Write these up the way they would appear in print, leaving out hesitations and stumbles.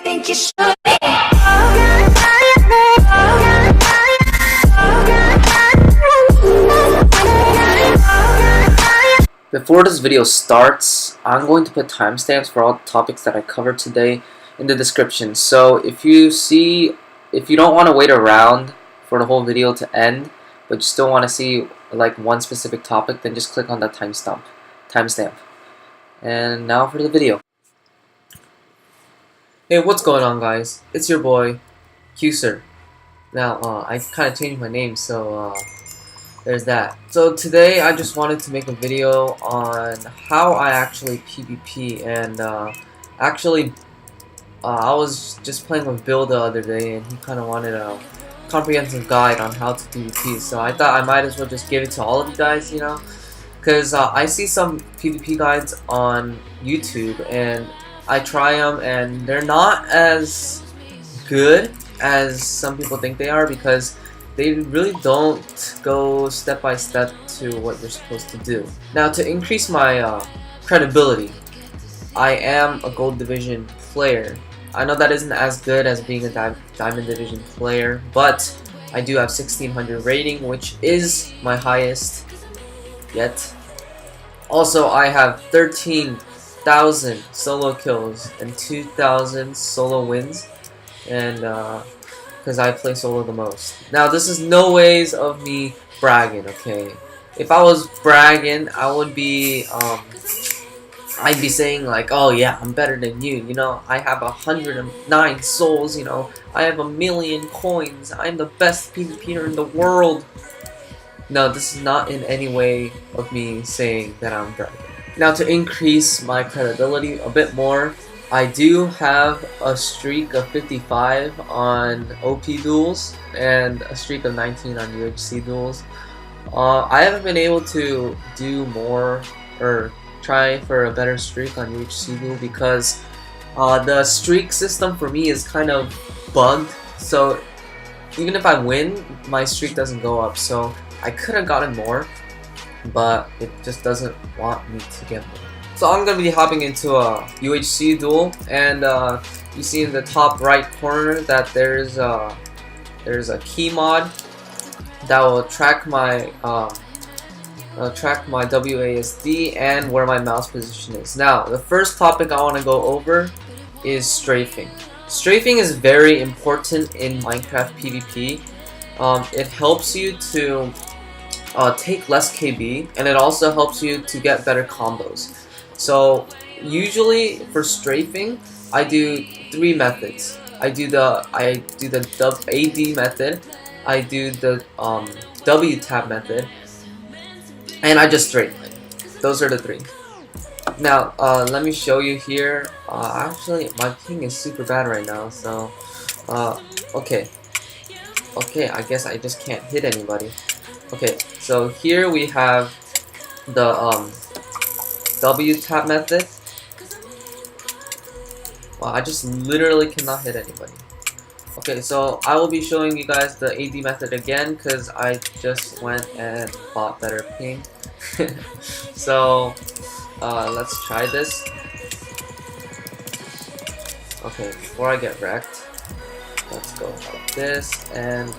think you should be. Before this video starts, I'm going to put timestamps for all the topics that I covered today in the description. So if you don't want to wait around for the whole video to end, but you still want to see like one specific topic, then just click on that timestamp. And now for the video. Hey, what's going on, guys? It's your boy, Qser. Now, I kind of changed my name, so there's that. So today I just wanted to make a video on how I actually PvP, and I was just playing with Bill the other day, and he kind of wanted a comprehensive guide on how to PvP, so I thought I might as well just give it to all of you guys, you know, because I see some PvP guides on YouTube, and I try them, and they're not as good as some people think they are, because they really don't go step by step to what you're supposed to do. Now, to increase my credibility, I am a Gold Division player. I know that isn't as good as being a Diamond Division player, but I do have 1600 rating, which is my highest yet. Also, I have 13,000 solo kills and 2,000 solo wins, and because I play solo the most. Now, this is no ways of me bragging, okay? If I was bragging, I would be, I'd be saying like, oh yeah, I'm better than you, you know, I have 109 souls, you know, I have 1,000,000 coins, I'm the best PvPer in the world. No, this is not in any way of me saying that I'm bragging. Now, to increase my credibility a bit more, I do have a streak of 55 on OP duels and a streak of 19 on UHC duels. I haven't been able to do more or try for a better streak on UHC duel because the streak system for me is kind of bugged, so even if I win, my streak doesn't go up. So I could have gotten more, but it just doesn't want me to get more. So I'm going to be hopping into a UHC duel, and you see in the top right corner that there's a key mod that will track my WASD and where my mouse position is. Now, the first topic I want to go over is strafing. Strafing is very important in Minecraft PvP. It helps you to take less KB, and it also helps you to get better combos. So usually for strafing, I do 3 methods. I do the AD method, I do the W tab method, and I just strafe. Those are the 3. Now, let me show you here. Actually, my ping is super bad right now, so okay, I guess I just can't hit anybody. Okay, so here we have the W tap method. Wow, I just literally cannot hit anybody. Okay, so I will be showing you guys the AD method again because I just went and bought better ping. So let's try this. Okay, before I get wrecked, let's go like this. And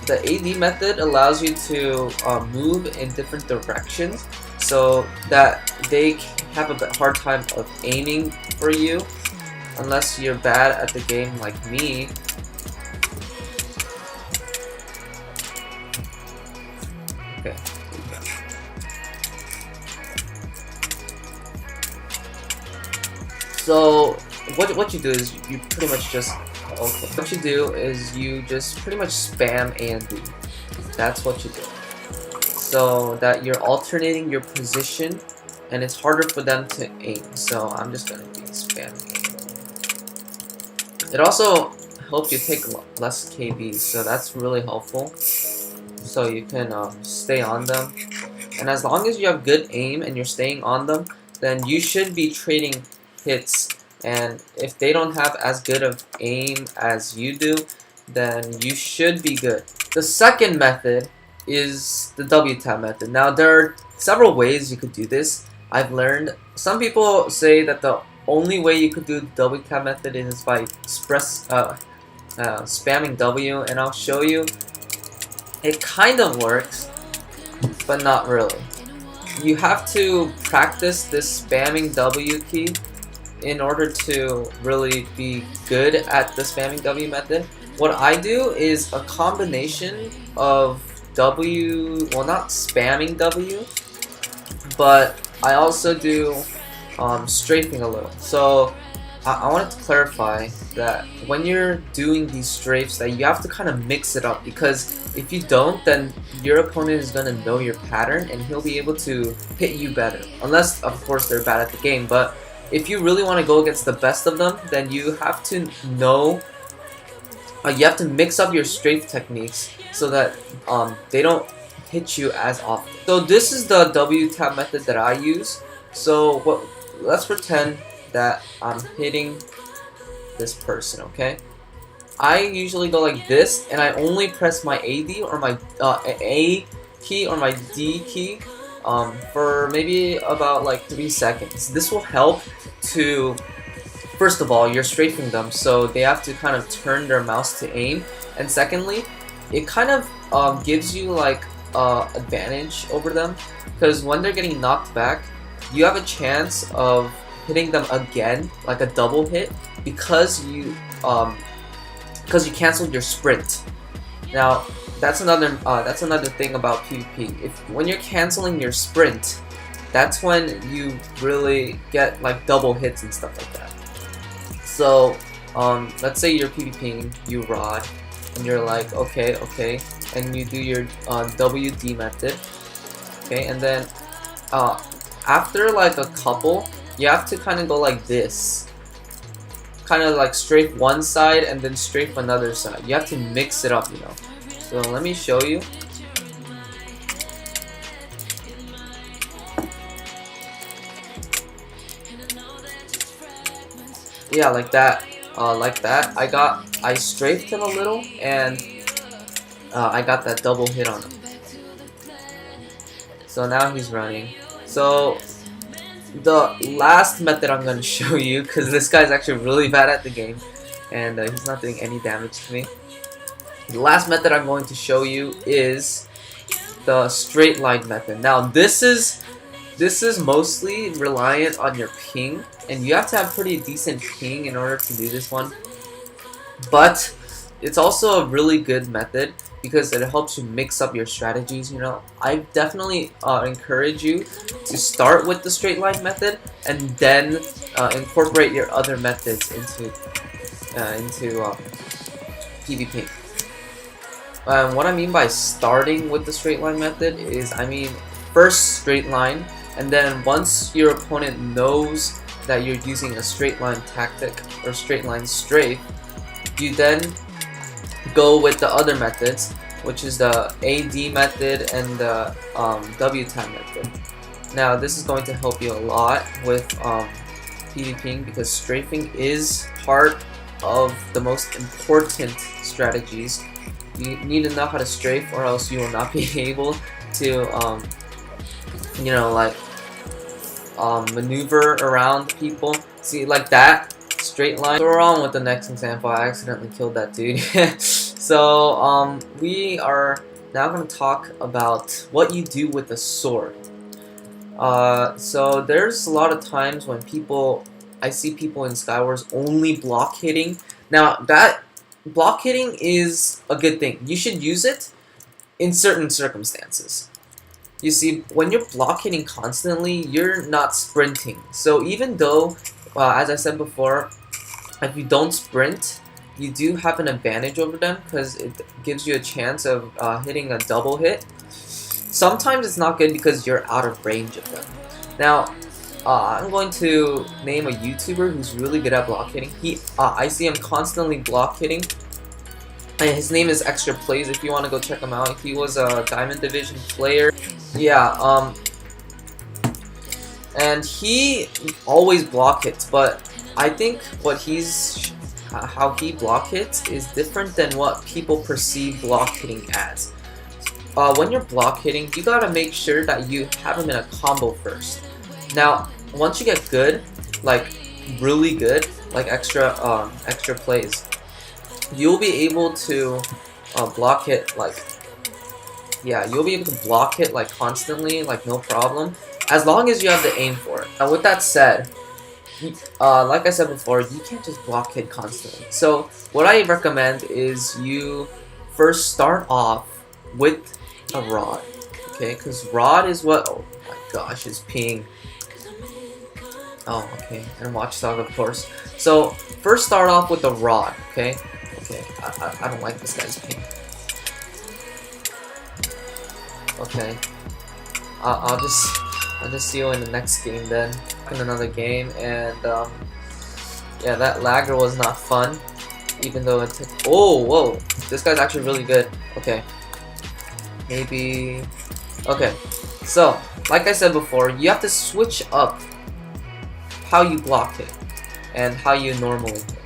the AD method allows you to move in different directions, so that they have a hard time of aiming for you unless you're bad at the game like me. Okay. So what you do is you pretty much just what you do is you just pretty much spam A and B. That's what you do, so that you're alternating your position and it's harder for them to aim. So I'm just gonna be spamming. It also helps you take less KB, so that's really helpful. So you can stay on them, and as long as you have good aim and you're staying on them, then you should be trading hits. And if they don't have as good of aim as you do, then you should be good. The second method is the W tab method. Now, there are several ways you could do this. I've learned some people say that the only way you could do the W tap method is by spamming W, and I'll show you. It kind of works, but not really. You have to practice this spamming W key in order to really be good at the spamming W method. What I do is a combination of W, well, not spamming W, but I also do strafing a little. So I wanted to clarify that when you're doing these strafes, that you have to kind of mix it up, because if you don't, then your opponent is going to know your pattern and he'll be able to hit you better, unless of course they're bad at the game. But if you really want to go against the best of them, then you have to know, you have to mix up your strafe techniques so that they don't hit you as often. So this is the W tap method that I use. So let's pretend that I'm hitting this person, okay? I usually go like this, and I only press my AD or my A key or my D key for maybe about like 3 seconds. This will help to, first of all, you're strafing them, so they have to kind of turn their mouse to aim, and secondly, it kind of gives you like advantage over them, because when they're getting knocked back, you have a chance of hitting them again, like a double hit, because you canceled your sprint. Now that's another thing about PvP. When you're canceling your sprint, that's when you really get like double hits and stuff like that. So let's say you're PvPing, you rod, and you're like okay, and you do your WD method, okay, and then after like a couple, you have to kind of go like this, kind of like strafe one side and then strafe another side. You have to mix it up, you know. So let me show you. Yeah, like that. I strafed him a little, and I got that double hit on him. So now he's running. So the last method I'm going to show you, because this guy's actually really bad at the game, and he's not doing any damage to me. The last method I'm going to show you is the straight line method. Now this is mostly reliant on your ping, and you have to have pretty decent ping in order to do this one. But it's also a really good method because it helps you mix up your strategies, you know. I definitely encourage you to start with the straight line method and then incorporate your other methods into PvP. What I mean by starting with the straight line method is, I mean first straight line, and then once your opponent knows that you're using a straight line tactic or straight line strafe, you then go with the other methods, which is the AD method and the W tap method. Now this is going to help you a lot with PvPing, because strafing is part of the most important strategies. You need to know how to strafe, or else you will not be able to you know, like maneuver around people. See, like that straight line. So we're on with the next example. I accidentally killed that dude. So we are now going to talk about what you do with a sword. So there's a lot of times when I see people in Skywars only block hitting. Now that block hitting is a good thing. You should use it in certain circumstances. You see, when you're block hitting constantly, you're not sprinting. So even though, as I said before, if you don't sprint, you do have an advantage over them because it gives you a chance of hitting a double hit. Sometimes it's not good because you're out of range of them. Now, I'm going to name a YouTuber who's really good at block hitting. I see him constantly block hitting, and his name is Extra Plays. If you want to go check him out, he was a Diamond Division player. Yeah, and he always block hits, but I think how he block hits is different than what people perceive block hitting as. When you're block hitting, you gotta make sure that you have him in a combo first. Now, once you get good, like really good, like extra plays, you'll be able to block hit like, yeah, you'll be able to block hit like constantly, like no problem, as long as you have the aim for it. Now with that said, like I said before, you can't just block hit constantly. So what I recommend is you first start off with a rod, okay? Because rod is what, oh my gosh, is peeing. Oh, okay, and watchdog, of course. So first start off with a rod, okay? Okay, I don't like this guy's ping. Okay, I'll just see you in the next game then, in another game, and yeah, that lagger was not fun, even though it took. Oh, whoa, this guy's actually really good. Okay, maybe. Okay, so like I said before, you have to switch up how you block hit and how you normally hit.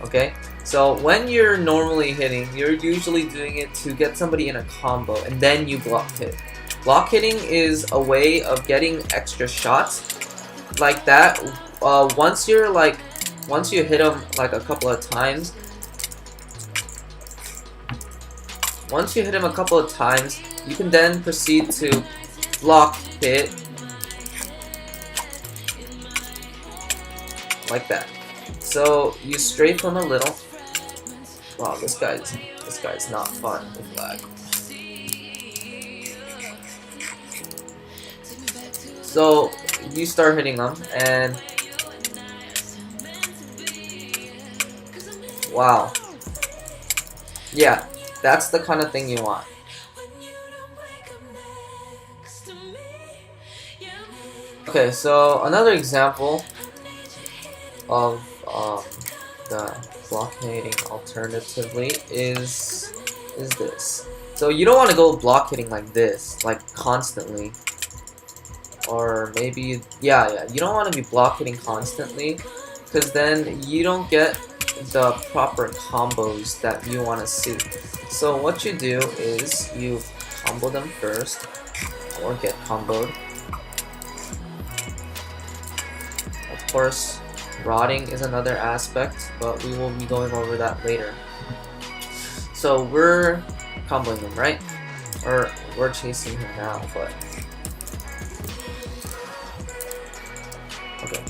Okay, so when you're normally hitting, you're usually doing it to get somebody in a combo, and then you block hit. Block hitting is a way of getting extra shots like that. Once you hit them like a couple of times, you can then proceed to block hit like that. So you strafe him a little. Wow, this guy's not fun with lag. So you start hitting them, and wow, yeah, that's the kind of thing you want. Okay, so another example of the block-hitting alternatively is this. So you don't want to go block hitting like this, like constantly, or maybe yeah, you don't want to be block hitting constantly, because then you don't get the proper combos that you want to see. So what you do is you combo them first, or get comboed. Of course, rotting is another aspect, but we will be going over that later. So we're comboing him, right? Or we're chasing him now, but okay.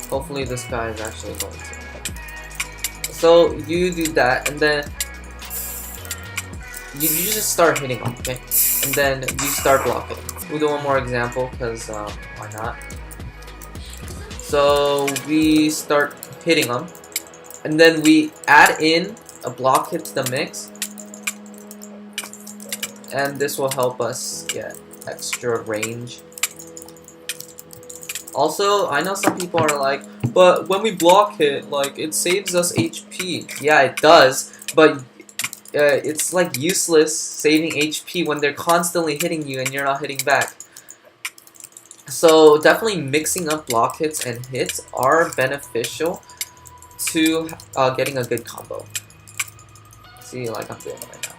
Hopefully this guy is actually going to. So you do that, and then you just start hitting him, okay? And then you start blocking. We'll do one more example, because why not? So we start hitting them, and then we add in a block hit to the mix, and this will help us get extra range. Also, I know some people are like, but when we block hit, like, it saves us HP. Yeah, it does, but it's like useless saving HP when they're constantly hitting you and you're not hitting back. So definitely mixing up block hits and hits are beneficial to getting a good combo. See, like I'm doing it right now.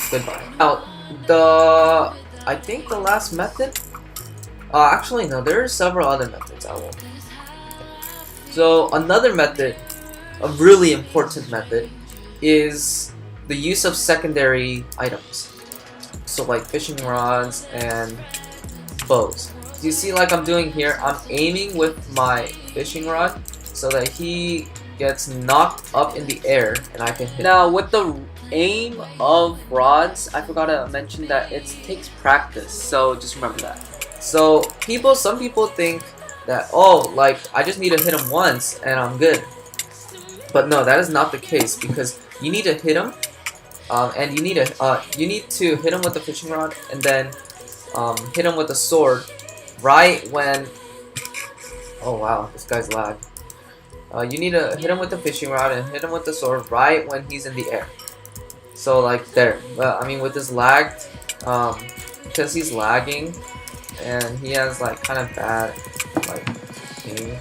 Goodbye. Now, I think the last method. Actually, no. There are several other methods. I won't. So another method, a really important method, is the use of secondary items. So like fishing rods and bows. So you see, like I'm doing here, I'm aiming with my fishing rod so that he gets knocked up in the air and I can hit. Now with the aim of rods, I forgot to mention that it takes practice, so just remember that. So some people think that, oh, like I just need to hit him once and I'm good. But no, that is not the case, because you need to hit him, and you need to hit him with the fishing rod, and then hit him with the sword right when. Oh wow, this guy's lag. You need to hit him with the fishing rod and hit him with the sword right when he's in the air. So like there. I mean, with this lag, because he's lagging, and he has like kind of bad like aim.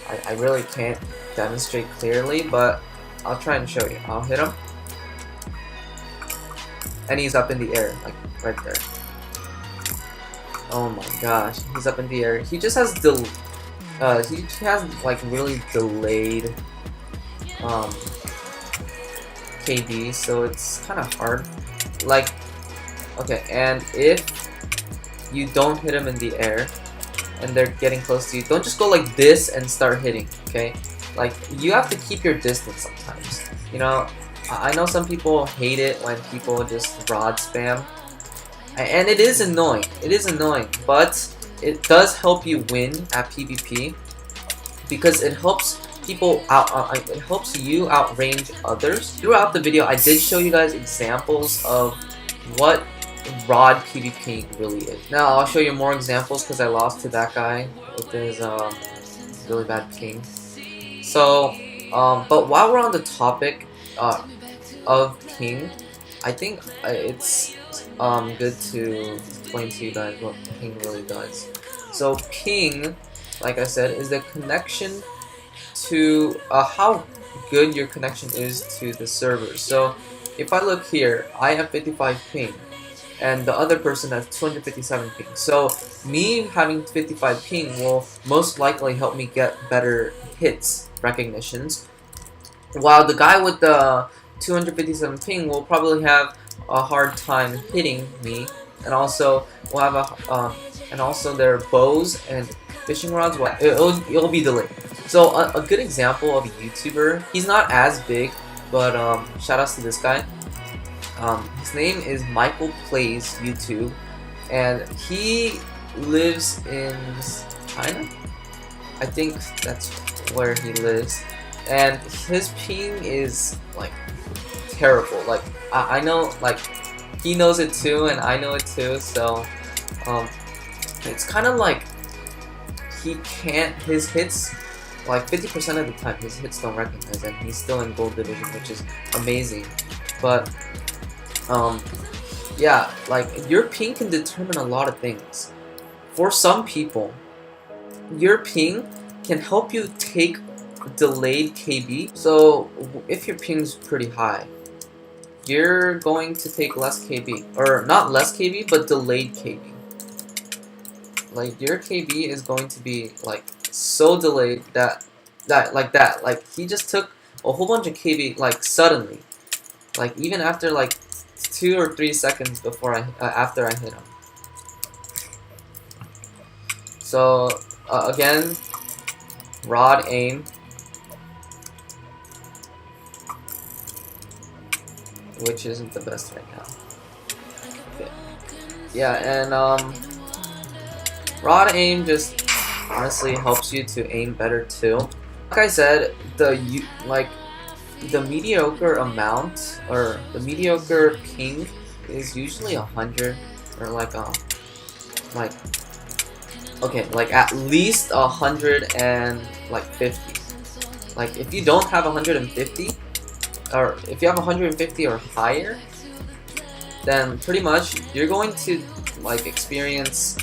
I really can't demonstrate clearly, but I'll try and show you. I'll hit him, and he's up in the air, like right there. Oh my gosh, he's up in the air. He just has he has like really delayed KD, so it's kind of hard. Like, okay, and if you don't hit him in the air and they're getting close to you, don't just go like this and start hitting, okay? Like, you have to keep your distance sometimes. You know, I know some people hate it when people just rod spam, and it is annoying. It is annoying, but it does help you win at PvP because it helps people out. It helps you outrange others. Throughout the video, I did show you guys examples of what rod PvP really is. Now I'll show you more examples because I lost to that guy with his really bad ping. So, but while we're on the topic of ping, I think it's good to explain to you guys what ping really does. So ping, like I said, is the connection to how good your connection is to the server. So if I look here, I have 55 ping and the other person has 257 ping. So me having 55 ping will most likely help me get better hits recognitions, while the guy with the 257 ping will probably have a hard time hitting me, and also will have a and also their bows and fishing rods, it'll be delayed. So a good example of a YouTuber, he's not as big, but shout outs to this guy. His name is Michael Plays YouTube, and he lives in China. I think that's where he lives, and his ping is like terrible. Like I know, like he knows it too, and I know it too. So it's kind of like he can't. His hits, like 50% of the time, his hits don't recognize, and he's still in gold division, which is amazing. But yeah, like your ping can determine a lot of things. For some people, your ping can help you take delayed KB. So if your ping's pretty high, you're going to take less KB, or not less KB, but delayed KB. Like your KB is going to be like so delayed that like he just took a whole bunch of KB like suddenly, like even after like 2 or 3 seconds before after I hit him. So again, rod aim, which isn't the best right now. Okay. Yeah, and rod aim just honestly helps you to aim better too. Like I said, the mediocre amount, or the mediocre ping, is usually 100, or like like at least 150. Like if you don't have 150, or if you have 150 or higher, then pretty much you're going to like experience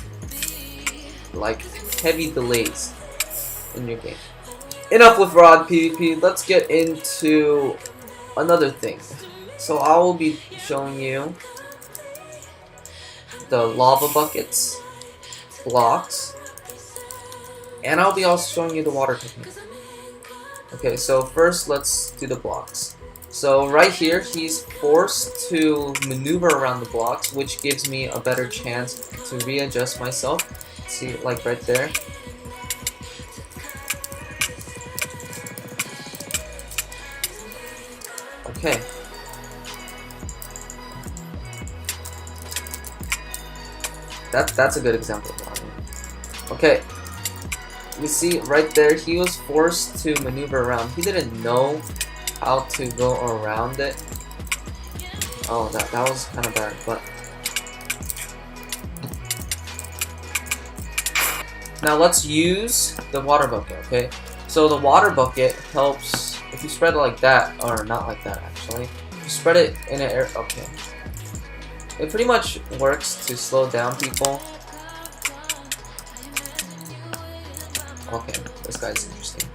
like heavy delays in your game. Enough with rod PvP, let's get into another thing. So I will be showing you the lava buckets, blocks, and I'll be also showing you the water technique. Okay, so first let's do the blocks. So right here, he's forced to maneuver around the blocks, which gives me a better chance to readjust myself. See, like right there. Okay. That's a good example of one. Okay. You see right there, he was forced to maneuver around. He didn't know how to go around it. Oh, that was kind of bad, but now let's use the water bucket, okay? So the water bucket helps if you spread it like that, or not like that actually. You spread it in an air, okay. It pretty much works to slow down people. Okay, this guy's interesting.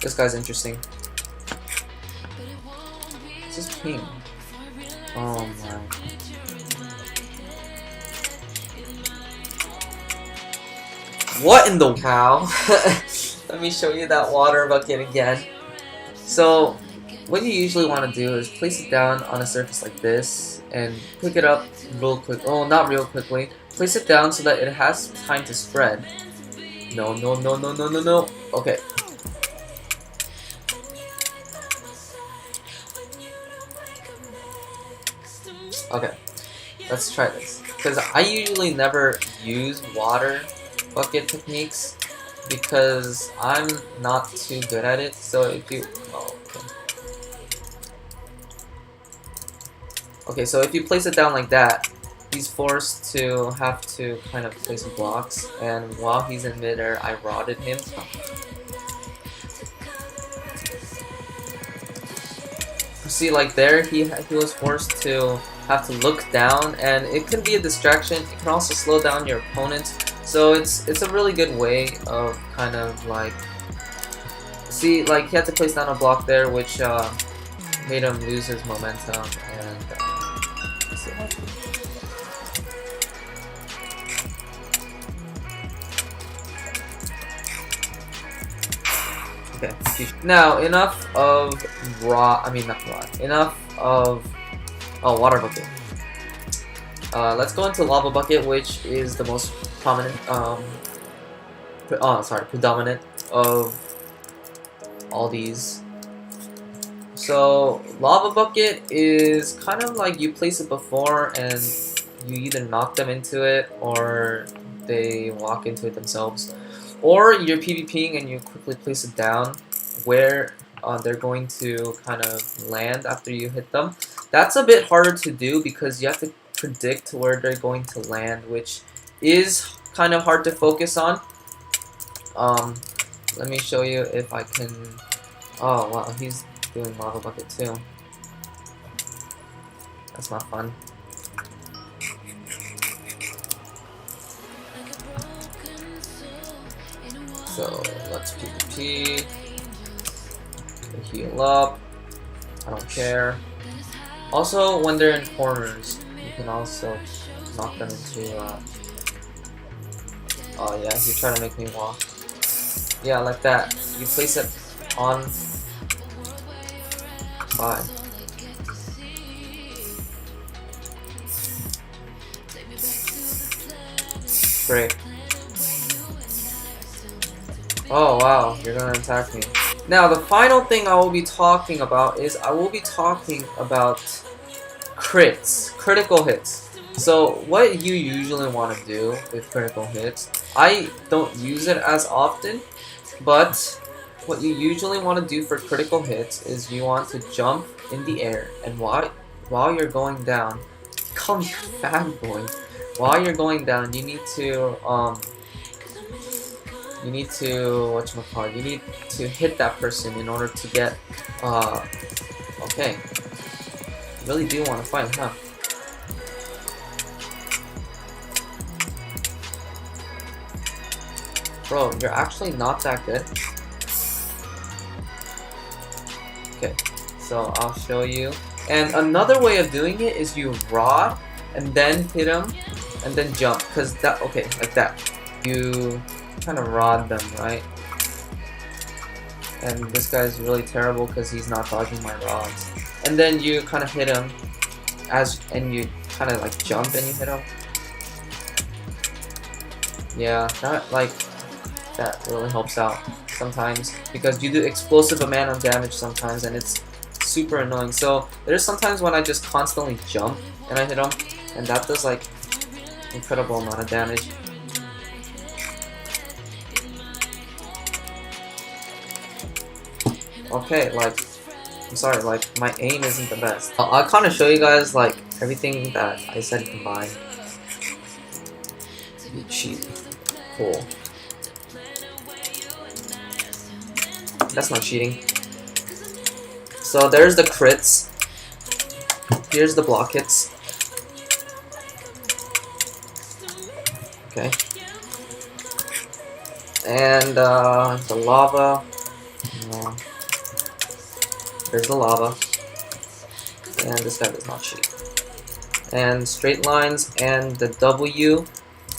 This guy's interesting. This is ping. Oh my. What in the cow? Let me show you that water bucket again. So what you usually want to do is place it down on a surface like this and pick it up real quick. Oh, not real quickly. Place it down so that it has time to spread. No, no, no, no, no, no, no. Okay. Okay. Let's try this. Because I usually never use water bucket techniques because I'm not too good at it. So if you... Oh, okay. Okay, so if you place it down like that, he's forced to have to kind of place blocks, and while he's in midair, I rotted him. See, like there, he was forced to have to look down, and it can be a distraction. It can also slow down your opponent. So it's a really good way of kind of like, see, like he had to place down a block there, which made him lose his momentum. And let's see. Okay. Now enough of enough of water bucket. Let's go into lava bucket, which is the most prominent, predominant of all these. So lava bucket is kind of like you place it before and you either knock them into it or they walk into it themselves, or you're PvPing and you quickly place it down where they're going to kind of land after you hit them. That's a bit harder to do because you have to predict where they're going to land, which is kind of hard to focus on. Let me show you if I can... Oh wow, he's doing lava bucket too. That's not fun. So let's PvP. Heal up. I don't care. Also, when they're in corners, you can also knock them into. Oh yeah, he's trying to make me walk. Yeah, like that. You place it on. Fine. Great. Oh wow, you're gonna attack me. Now the final thing I will be talking about is I will be talking about crits, critical hits. So what you usually want to do with critical hits, I don't use it as often, but what you usually want to do for critical hits is you want to jump in the air, and while you're going down, call me fat boy. While you're going down, you need to you need to hit that person in order to get okay. You really do want to fight, huh? Bro, you're actually not that good. Okay, so I'll show you. And another way of doing it is you rod and then hit him and then jump, cause that, okay, like that. You kind of rod them, right? And this guy's really terrible because he's not dodging my rods. And then you kind of hit him and you kind of like jump and you hit him. Yeah, that really helps out sometimes because you do explosive amount of damage sometimes and it's super annoying. So there's sometimes when I just constantly jump and I hit him and that does like incredible amount of damage. Okay, like, I'm sorry, like, my aim isn't the best. I'll kind of show you guys, like, everything that I said combined. You cheat. Cool. That's not cheating. So there's the crits. Here's the block hits. Okay. And, the lava. No. There's the lava, and this guy does not cheat. And straight lines and the W,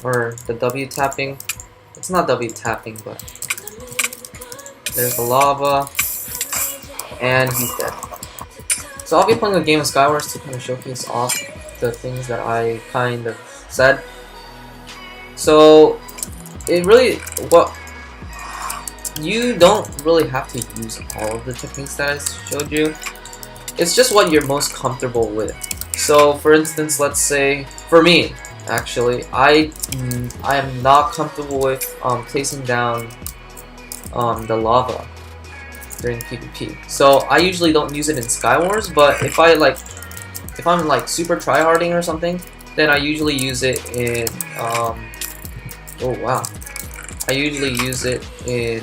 or the W tapping, It's not W tapping, but there's the lava, and he's dead. So I'll be playing a game of Skywars to kind of showcase off the things that I kind of said. So it really, well, you don't really have to use all of the techniques that I showed you. It's just what you're most comfortable with. So for instance, let's say, for me, actually, I am not comfortable with placing down the lava during PvP. So I usually don't use it in Skywars, but if I'm like super tryharding or something, then I usually use it in oh wow. I usually use it in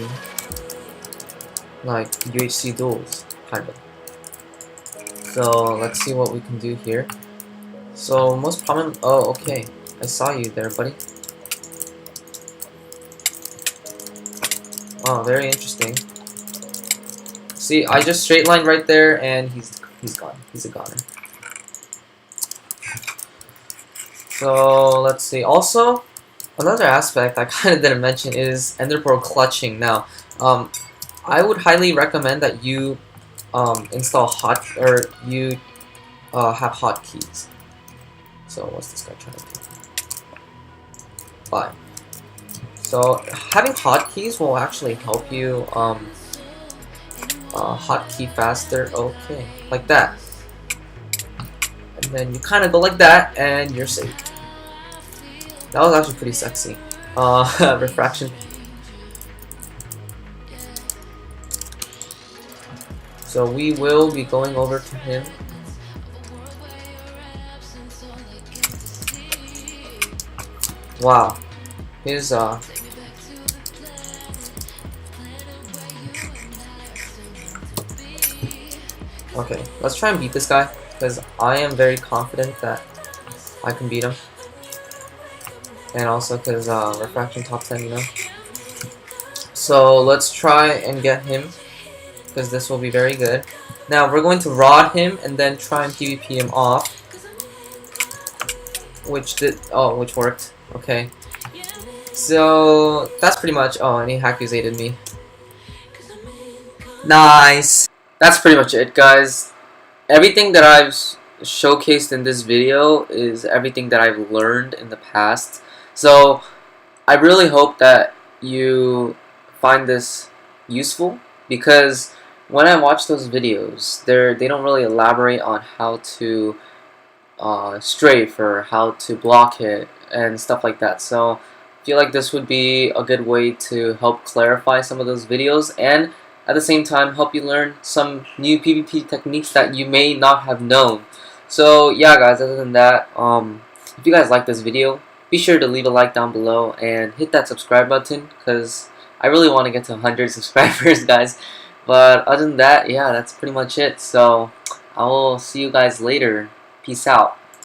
like UHC duels, kind of. So let's see what we can do here. So most prominent. Oh, okay. I saw you there, buddy. Oh, very interesting. See, I just straight lined right there, and he's gone. He's a goner. So let's see. Also, another aspect I kind of didn't mention is Ender Pearl clutching. Now, I would highly recommend that you install have hotkeys. So what's this guy trying to do? Bye. So having hotkeys will actually help you hotkey faster. Okay, like that. And then you kind of go like that, and you're safe. That was actually pretty sexy. Refraction. So we will be going over to him. Wow. His okay, let's try and beat this guy, because I am very confident that I can beat him. And also because refraction top 10, you know. So let's try and get him, because this will be very good. Now we're going to rod him and then try and PvP him off, which worked. Okay. So that's pretty much. Oh, and he accusated me. Nice. That's pretty much it, guys. Everything that I've showcased in this video is everything that I've learned in the past. So I really hope that you find this useful, because when I watch those videos, they don't really elaborate on how to strafe or how to block it and stuff like that. So I feel like this would be a good way to help clarify some of those videos, and at the same time help you learn some new PvP techniques that you may not have known. So yeah, guys, other than that, if you guys like this video, be sure to leave a like down below and hit that subscribe button, because I really want to get to 100 subscribers, guys. But other than that, yeah, that's pretty much it. So I will see you guys later. Peace out.